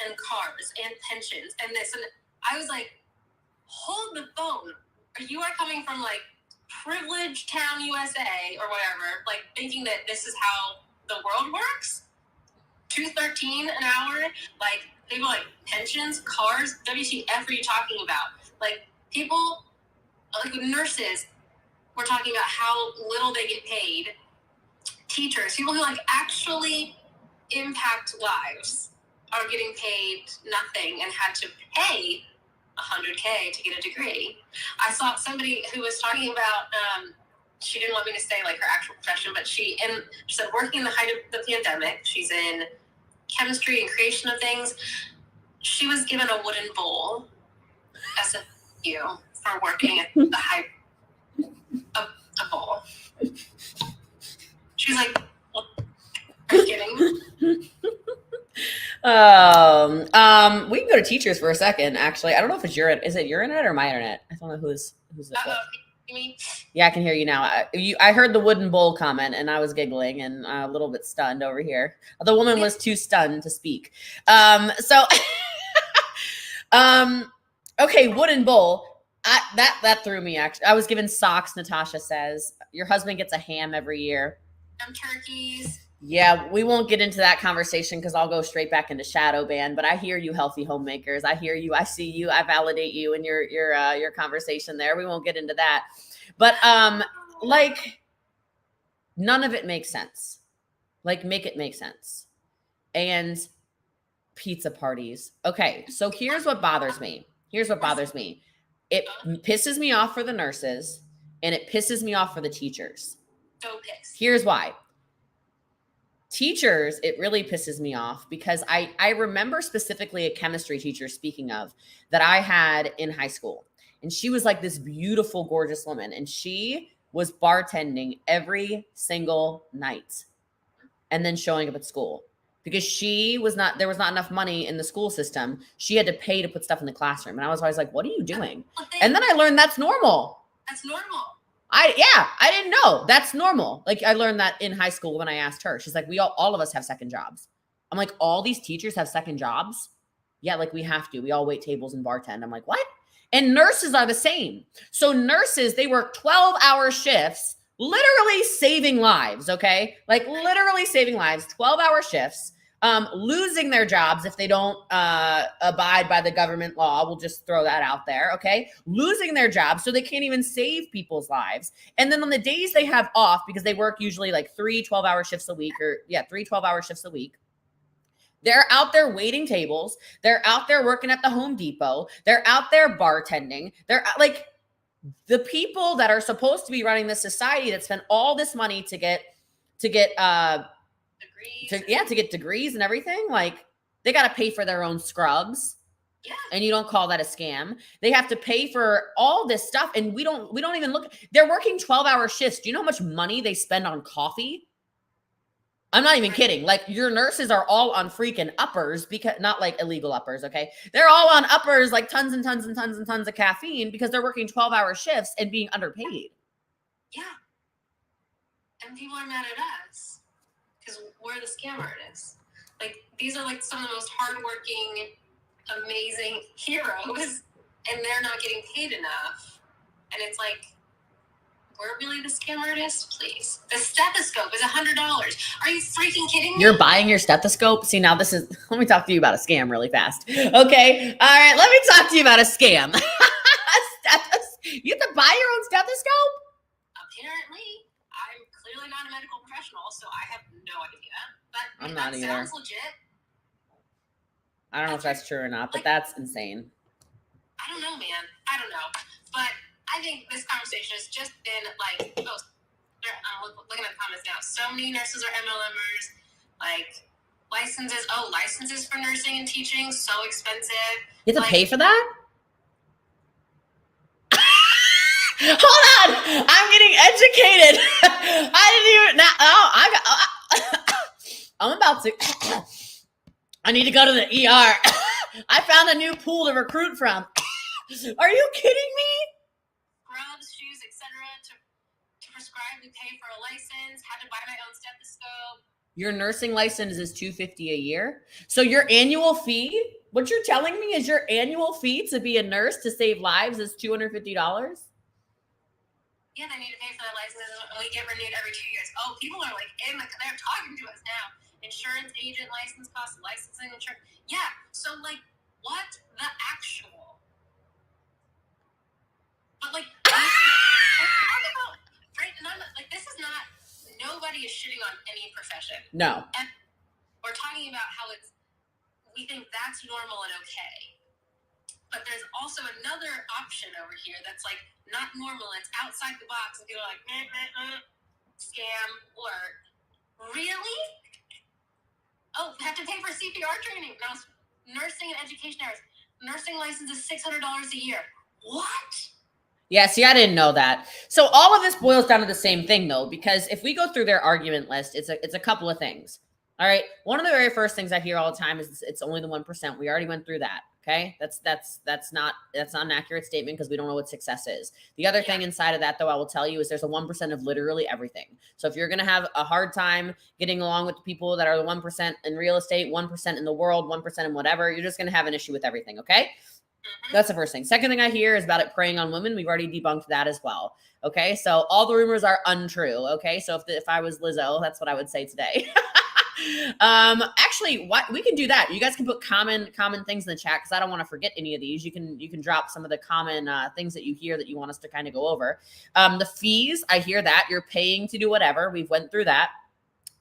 and cars and pensions and this, and I was like, hold the phone. You are coming from like privileged town USA or whatever, like thinking that this is how the world works. $2.13 an hour, like people like pensions, cars, WTF are you talking about? Like people, like nurses, we're talking about how little they get paid. Teachers, people who like actually impact lives are getting paid nothing and had to pay $100K to get a degree. I saw somebody who was talking about, she didn't want me to say like her actual profession, but she said working in the height of the pandemic, she's in chemistry and creation of things. She was given a wooden bowl as a thank you for working at the height of the bowl. She's like, well, are you kidding?
We can go to teachers for a second. Actually, I don't know if it's is it your internet or my internet? I don't know who's this. Yeah, I can hear you now. I heard the wooden bowl comment and I was giggling and a little bit stunned over here. The woman was too stunned to speak. Okay, wooden bowl. That threw me. Actually, I was given socks. Natasha says your husband gets a ham every year.
Turkeys.
Yeah, we won't get into that conversation because I'll go straight back into shadow ban. But I hear you, healthy homemakers. I hear you. I see you. I validate you in your conversation there. We won't get into that. But like none of it makes sense. Like make it make sense. And pizza parties. Okay, so here's what bothers me. It pisses me off for the nurses and it pisses me off for the teachers.
So pissed.
Here's why. Teachers, it really pisses me off because I remember specifically a chemistry teacher, speaking of, that I had in high school. And she was like this beautiful, gorgeous woman. And she was bartending every single night and then showing up at school because there was not enough money in the school system. She had to pay to put stuff in the classroom. And I was always like, what are you doing? And then I learned that's normal.
That's normal.
I didn't know that's normal. Like I learned that in high school when I asked her. She's like, all of us have second jobs. I'm like, all these teachers have second jobs? Yeah, like we have to. We all wait tables and bartend. I'm like, what? And nurses are the same. So nurses, they work 12-hour shifts, literally saving lives, okay? Like literally saving lives, 12-hour shifts, losing their jobs if they don't abide by the government law. We'll just throw that out there, okay? Losing their jobs so they can't even save people's lives. And then on the days they have off, because they work usually like 3 12-hour shifts a week, 3 12-hour shifts a week, they're out there waiting tables. They're out there working at the Home Depot. They're out there bartending. They're like the people that are supposed to be running this society that spend all this money to get degrees. To get degrees and everything. Like they got to pay for their own scrubs.
Yeah.
And you don't call that a scam. They have to pay for all this stuff. And we don't even look. They're working 12-hour shifts. Do you know how much money they spend on coffee? I'm not even kidding. Like your nurses are all on freaking uppers, because not like illegal uppers. Okay. They're all on uppers, like tons and tons and tons and tons of caffeine because they're working 12-hour shifts and being underpaid.
Yeah. And people are mad at us because we're the scam artists. Like these are like some of the most hardworking, amazing heroes, and they're not getting paid enough. And it's like, we're really the scam artists? Please. The stethoscope is $100. Are you freaking kidding me?
You're buying your stethoscope? See, now let me talk to you about a scam really fast. Okay. All right. Let me talk to you about a scam. You have to buy your own stethoscope?
Apparently. I'm clearly not a medical professional, so I have no idea. But
I'm not
that
either.
Sounds legit.
I don't know if that's true or not, but that's insane.
I don't know, man. I don't know. But I think this conversation has just been like, I'm looking at the comments now. So many nurses are MLMers. Like licenses for nursing and teaching, so expensive.
You have to pay for that? Hold on, I'm getting educated. I'm about to. I need to go to the ER. I found a new pool to recruit from. Are you kidding me?
Scrubs, shoes, etc. To prescribe, we pay for a license. Had to buy my own stethoscope.
Your nursing license is $250 a year. So your annual fee, what you're telling me is your annual fee to be a nurse to save lives is $250?
Yeah, they need to pay for that license, and we get renewed every 2 years. Oh, people are like they're talking to us now. Insurance agent license costs, licensing insurance. Yeah, so like, what the actual? But like, let's talk about, right? And I'm like, this is not. Nobody is shitting on any profession.
No.
And we're talking about how we think that's normal and okay. But there's also another option over here that's like not normal. It's outside the box, and people are like, scam, or really? Oh, have to pay for CPR training. No, nursing and education hours. Nursing license is $600 a year. What?
Yeah, see, I didn't know that. So all of this boils down to the same thing, though, because if we go through their argument list, it's a couple of things. All right. One of the very first things I hear all the time is it's only the 1%. We already went through that. Okay. That's not an accurate statement because we don't know what success is. The other thing inside of that, though, I will tell you is there's a 1% of literally everything. So if you're going to have a hard time getting along with the people that are the 1% in real estate, 1% in the world, 1% in whatever, you're just going to have an issue with everything. Okay. That's the first thing. Second thing I hear is about it preying on women. We've already debunked that as well. Okay. So all the rumors are untrue. Okay. So if I was Lizzo, that's what I would say today. Actually, what we can do that. You guys can put common things in the chat because I don't want to forget any of these. You can drop some of the common things that you hear that you want us to kind of go over. The fees, I hear that you're paying to do whatever. We've went through that.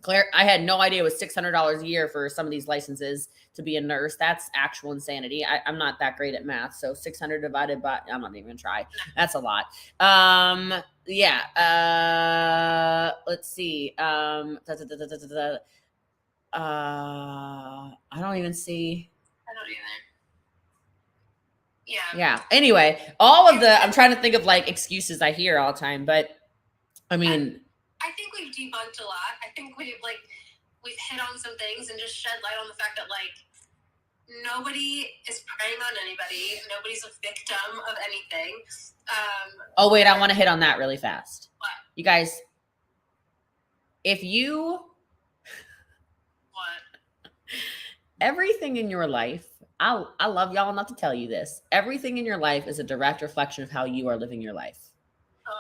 Claire, I had no idea it was $600 a year for some of these licenses to be a nurse. That's actual insanity. I'm not that great at math. So 600 divided by, I'm not even gonna try. That's a lot. Let's see. I don't even see.
I don't either.
Yeah. Anyway, all of I'm trying to think of like excuses I hear all the time, but I mean,
I think we've debunked a lot. I think we've hit on some things and just shed light on the fact that like nobody is preying on anybody. Nobody's a victim of anything.
Oh wait, I want to hit on that really fast.
What?
You guys, if you everything in your life, I love y'all not to tell you this. Everything in your life is a direct reflection of how you are living your life.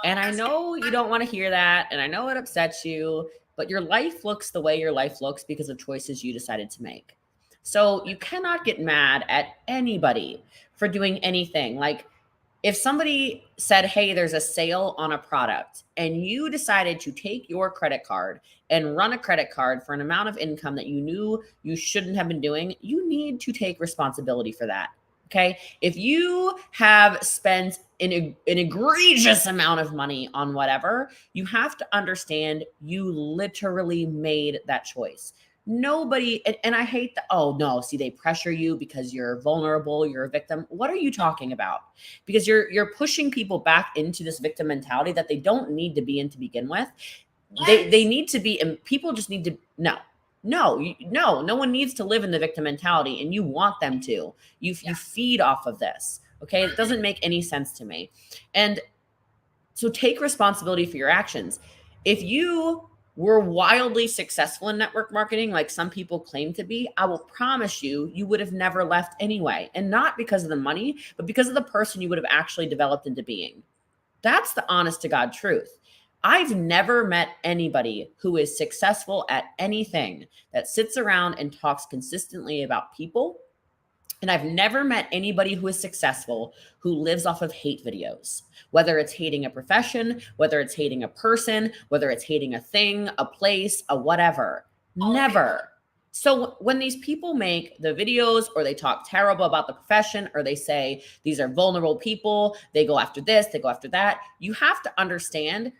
And I know you don't want to hear that, and I know it upsets you, but your life looks the way your life looks because of choices you decided to make. So you cannot get mad at anybody for doing anything. Like if somebody said, hey, there's a sale on a product, and you decided to take your credit card and run a credit card for an amount of income that you knew you shouldn't have been doing, you need to take responsibility for that. Okay. If you have spent an egregious amount of money on whatever, you have to understand you literally made that choice. Nobody, and I hate the, oh no, see, they pressure you because you're vulnerable, you're a victim. What are you talking about? Because you're pushing people back into this victim mentality that they don't need to be in to begin with. They need to be, and people just need to, no one needs to live in the victim mentality, and you want them to. You feed off of this. Okay. It doesn't make any sense to me. And so take responsibility for your actions. If you were wildly successful in network marketing, like some people claim to be, I will promise you, you would have never left anyway. And not because of the money, but because of the person you would have actually developed into being. That's the honest to God truth. I've never met anybody who is successful at anything that sits around and talks consistently about people. And I've never met anybody who is successful who lives off of hate videos, whether it's hating a profession, whether it's hating a person, whether it's hating a thing, a place, a whatever. Never. So when these people make the videos or they talk terrible about the profession or they say these are vulnerable people, they go after this, they go after that, you have to understand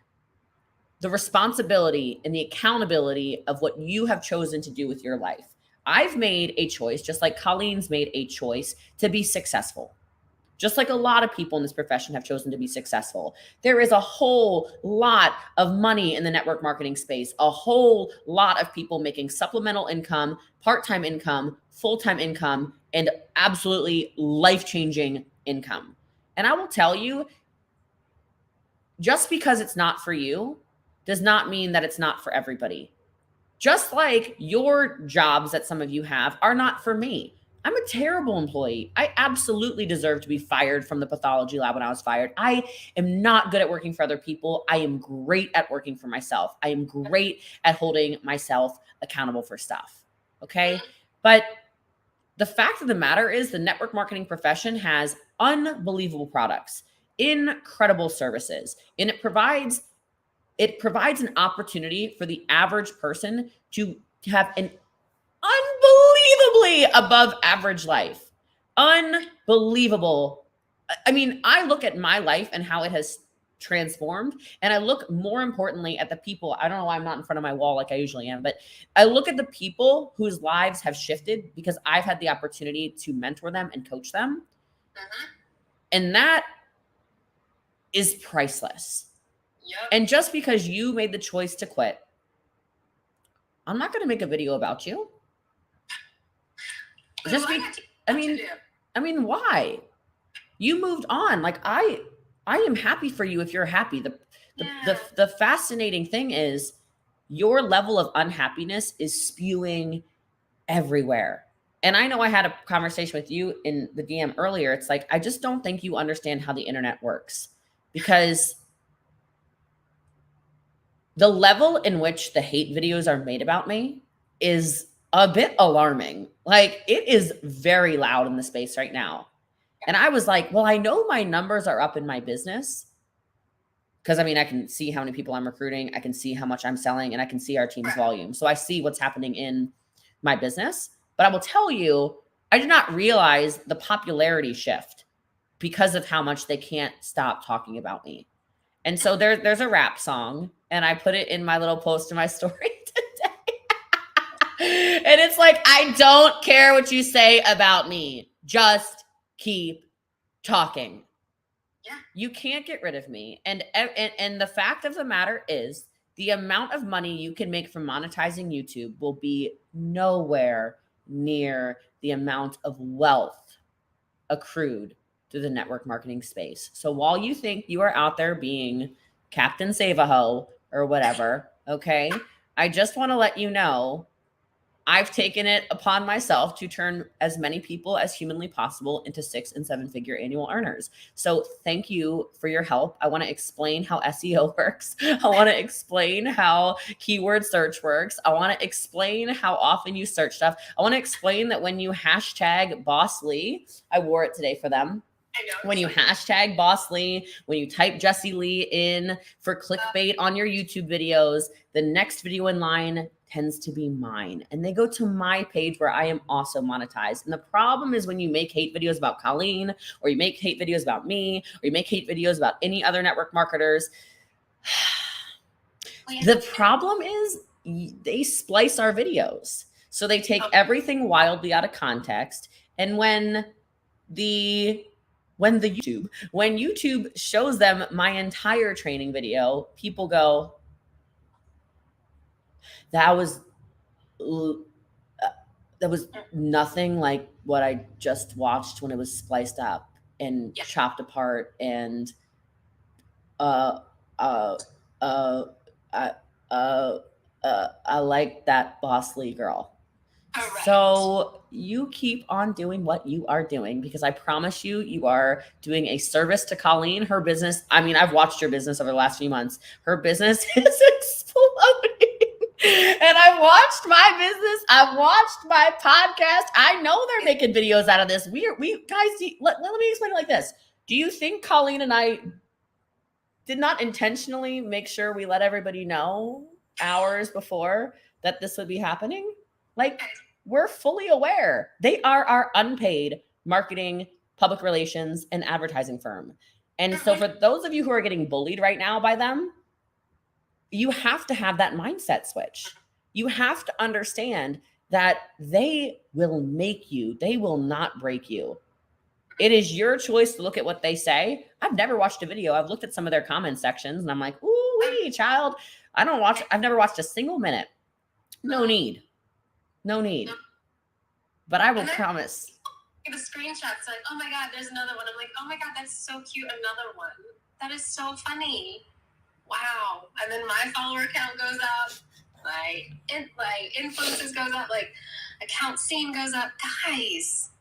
the responsibility and the accountability of what you have chosen to do with your life. I've made a choice, just like Colleen's made a choice to be successful. Just like a lot of people in this profession have chosen to be successful. There is a whole lot of money in the network marketing space, a whole lot of people making supplemental income, part-time income, full-time income, and absolutely life-changing income. And I will tell you, just because it's not for you does not mean that it's not for everybody. Just like your jobs that some of you have are not for me. I'm a terrible employee. I absolutely deserve to be fired from the pathology lab when I was fired. I am not good at working for other people. I am great at working for myself. I am great at holding myself accountable for stuff. Okay. But the fact of the matter is the network marketing profession has unbelievable products, incredible services, and it provides an opportunity for the average person to have an unbelievably above average life. Unbelievable. I mean, I look at my life and how it has transformed, and I look more importantly at the people. I don't know why I'm not in front of my wall like I usually am, but I look at the people whose lives have shifted because I've had the opportunity to mentor them and coach them. And that is priceless. Yep. And just because you made the choice to quit, I'm not going to make a video about you. I mean, why? You moved on. Like I am happy for you if you're happy. The fascinating thing is your level of unhappiness is spewing everywhere. And I know I had a conversation with you in the DM earlier. It's like, I just don't think you understand how the internet works, because the level in which the hate videos are made about me is a bit alarming. Like it is very loud in the space right now. And I was like, well, I know my numbers are up in my business because I mean, I can see how many people I'm recruiting. I can see how much I'm selling, and I can see our team's volume. So I see what's happening in my business. But I will tell you, I did not realize the popularity shift because of how much they can't stop talking about me. And so there's a rap song, and I put it in my little post in my story today. And it's like, I don't care what you say about me. Just keep talking.
Yeah.
You can't get rid of me. And the fact of the matter is, the amount of money you can make from monetizing YouTube will be nowhere near the amount of wealth accrued through the network marketing space. So while you think you are out there being Captain Save-A-Ho or whatever, okay, I just want to let you know I've taken it upon myself to turn as many people as humanly possible into 6- and 7-figure annual earners. So thank you for your help. I want to explain how SEO works. I want to explain how keyword search works. I want to explain how often you search stuff. I want to explain that when you hashtag Boss Lee, I wore it today for them. When you hashtag Boss Lee, when you type Jessie Lee in for clickbait on your YouTube videos, the next video in line tends to be mine. And they go to my page where I am also monetized. And the problem is when you make hate videos about Colleen, or you make hate videos about me, or you make hate videos about any other network marketers, the problem is they splice our videos. So they take everything wildly out of context. And when YouTube shows them my entire training video, people go, that was nothing like what I just watched when it was spliced up and chopped apart and I like that Boss Lee girl. Correct. So you keep on doing what you are doing, because I promise you, you are doing a service to Colleen. Her business, I mean, I've watched your business over the last few months. Her business is exploding. And I've watched my business. I've watched my podcast. I know they're making videos out of this. We guys, let me explain it like this. Do you think Colleen and I did not intentionally make sure we let everybody know hours before that this would be happening? Like, we're fully aware. They are our unpaid marketing, public relations, and advertising firm. And so for those of you who are getting bullied right now by them, you have to have that mindset switch. You have to understand that they will make you, they will not break you. It is your choice to look at what they say. I've never watched a video. I've looked at some of their comment sections and I'm like, ooh, wee, child. I've never watched a single minute. No need. But I will promise.
The screenshots, like, oh my God, there's another one. I'm like, oh my God, that's so cute. Another one. That is so funny. Wow. And then my follower count goes up. Like influences goes up. Like account seen goes up. Guys,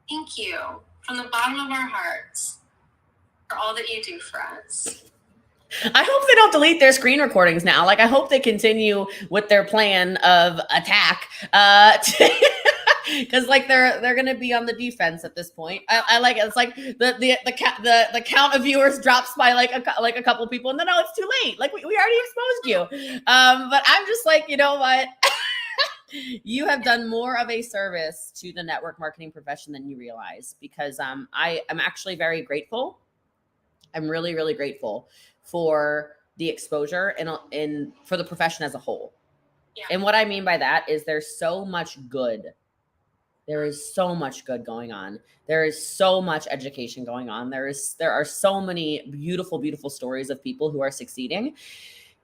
thank you from the bottom of our hearts for all that you do for us.
I hope they don't delete their screen recordings now. Like, I hope they continue with their plan of attack. Because like they're gonna be on the defense at this point. I like it. It's like the count of viewers drops by like a couple people, and then no, it's too late. Like we already exposed you. But I'm just like, you know what? You have done more of a service to the network marketing profession than you realize, because I am actually very grateful. I'm really, really grateful for the exposure and for the profession as a whole. Yeah. And what I mean by that is there's so much good. There is so much good going on. There is so much education going on. There are so many beautiful, beautiful stories of people who are succeeding.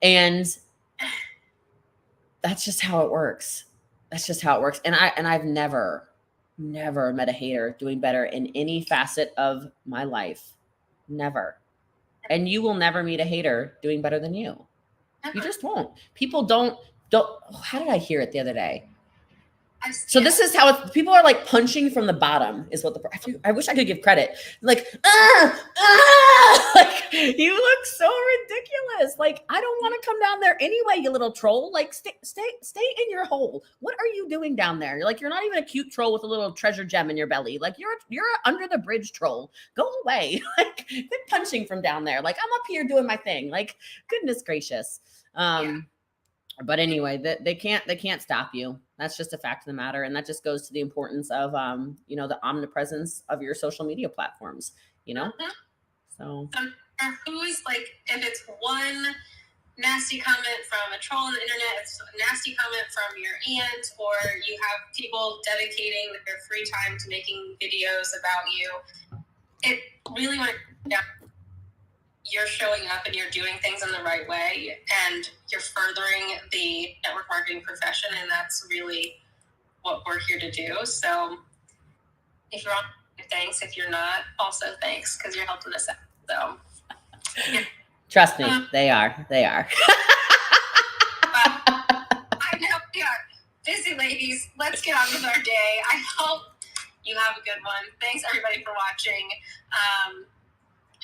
And that's just how it works. And I've never met a hater doing better in any facet of my life. Never. And you will never meet a hater doing better than you. You just won't. People don't. How did I hear it the other day? So this is how people are like punching from the bottom is what I wish I could give credit. Like, like you look so ridiculous. Like, I don't want to come down there anyway, you little troll. Like, stay in your hole. What are you doing down there? You're not even a cute troll with a little treasure gem in your belly. Like, you're under the bridge troll. Go away. Like, quit punching from down there. Like, I'm up here doing my thing. Like, goodness gracious. But anyway, they can't stop you. That's just a fact of the matter. And that just goes to the importance of, the omnipresence of your social media platforms, So
who's like, if it's one nasty comment from a troll on the internet, it's a nasty comment from your aunt, or you have people dedicating their free time to making videos about you, it really, when you're showing up and you're doing things in the right way and you're furthering the network marketing profession, and that's really what we're here to do. So if you're on, thanks. If you're not, also thanks, because you're helping us out. So yeah.
Trust me, they are.
I know we are busy, ladies. Let's get on with our day. I hope you have a good one. Thanks everybody for watching.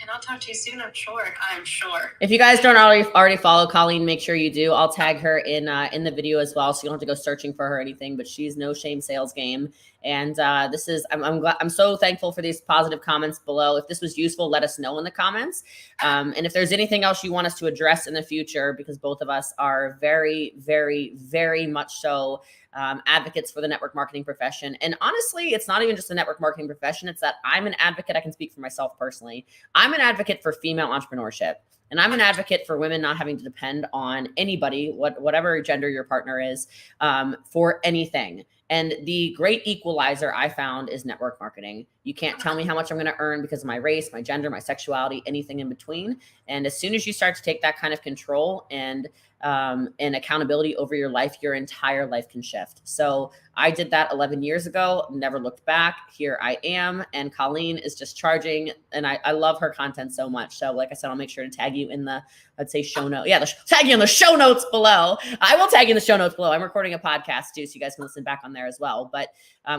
And I'll talk to you soon, I'm sure.
If you guys don't already follow Colleen, make sure you do. I'll tag her in the video as well, so you don't have to go searching for her or anything, but she's No Shame Sales Game. And this is, I'm so thankful for these positive comments below. If this was useful, let us know in the comments. And if there's anything else you want us to address in the future, because both of us are very, very, very much so advocates for the network marketing profession. And honestly, it's not even just the network marketing profession. It's that I'm an advocate. I can speak for myself personally. I'm an advocate for female entrepreneurship. And I'm an advocate for women not having to depend on anybody, whatever gender your partner is, for anything. And the great equalizer I found is network marketing. You can't tell me how much I'm going to earn because of my race, my gender, my sexuality, anything in between. And as soon as you start to take that kind of control and accountability over your life, your entire life can shift. So I did that 11 years ago, never looked back. Here I am. And Colleen is just charging. And I love her content so much. So like I said, I'll make sure to tag you in the, let's say show note. Yeah, tag you in the show notes below. I will tag you in the show notes below. I'm recording a podcast too, so you guys can listen back on there as well. But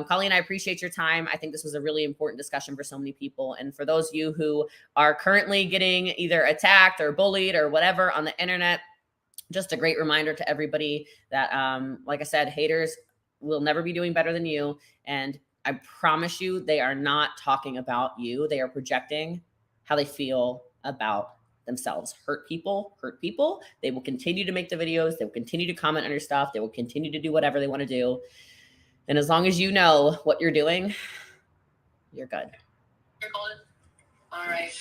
Colleen, I appreciate your time. I think this was a really important discussion for so many people. And for those of you who are currently getting either attacked or bullied or whatever on the internet, just a great reminder to everybody that, like I said, haters will never be doing better than you. And I promise you, they are not talking about you. They are projecting how they feel about themselves. Hurt people. They will continue to make the videos. They will continue to comment on your stuff. They will continue to do whatever they want to do. And as long as you know what you're doing, you're good.
You're golden. All right.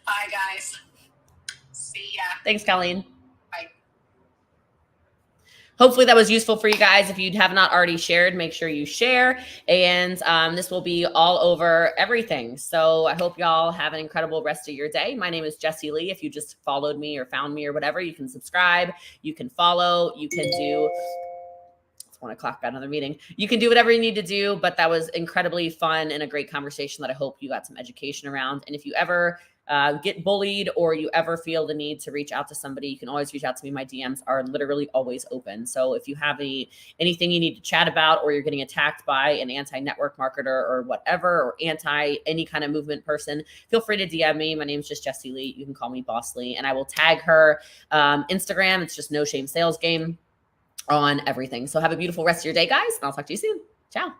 Bye, guys. See ya.
Thanks, Colleen.
Bye.
Hopefully that was useful for you guys. If you have not already shared, make sure you share. And this will be all over everything. So I hope y'all have an incredible rest of your day. My name is Jessie Lee. If you just followed me or found me or whatever, you can subscribe, you can follow, you can do... 1 o'clock, got another meeting. You can do whatever you need to do, but that was incredibly fun and a great conversation that I hope you got some education around. And if you ever get bullied or you ever feel the need to reach out to somebody, you can always reach out to me. My DMs are literally always open. So if you have anything you need to chat about, or you're getting attacked by an anti-network marketer or whatever, or anti any kind of movement person, feel free to DM me. My name is just Jessie Lee. You can call me Boss Lee, and I will tag her Instagram. It's just No Shame Sales Game on everything. So have a beautiful rest of your day, guys, and I'll talk to you soon. Ciao.